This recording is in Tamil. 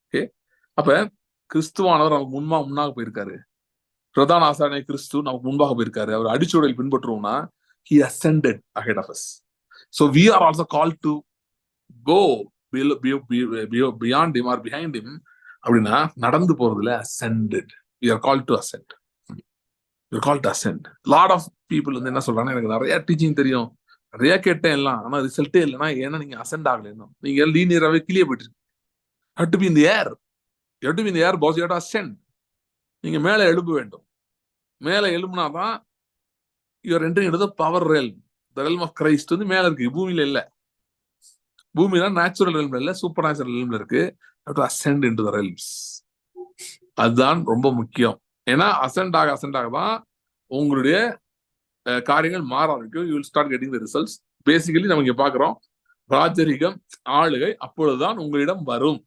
ஓகே, அப்ப கிறிஸ்துவானவர் நமக்கு முன்னாக போயிருக்காரு. பிரதான ஆசாரிய கிறிஸ்து நமக்கு முன்பாக போயிருக்காரு. அவர் அடிச்சுவடில் பின்பற்றுவோம்னா he ascended ahead of us. So we are also called to go beyond him or behind him. அப்படின்னா நடந்து போறதுல ascended. We are called to ascend. We are called to ascend. Lot of people வந்து என்ன சொல்றாங்க, எனக்கு நிறைய டீச்சிங் தெரியும், நிறைய கேட்டேன் எல்லாம், ஆனா ரிசல்ட்டே இல்லைன்னா ஏன்னா நீங்க அசெண்ட் ஆகல, நீங்க லீனியராகவே கீழே போயிட்டு இருக்கீங்க. You have to be in the air. You have to be in the air, boss. You have to ascend. நீங்க மேலே எழும்ப வேண்டும். மேலே எழும்புனாதான் you're entering into the power realm. The realm of Christ வந்து மேல இருக்கு, பூமியில இல்ல. பூமியில நேச்சுரல் ரெல்ம்ல இல்ல, சூப்பர் நேச்சுரல் ரெல்ம்ல இருக்கு. To ascend into the realms. அதுதான் ரொம்ப முக்கியம். ஏன்னா அசெண்ட் ஆக தான் உங்களுடைய காரியங்கள் மாற ஆரம்பிக்கும். You will start getting the results. Basically நம்ம இங்க பாக்குறோம், ராஜரிகம், ஆளுகை அப்பொழுதுதான் உங்களிடம் வரும்.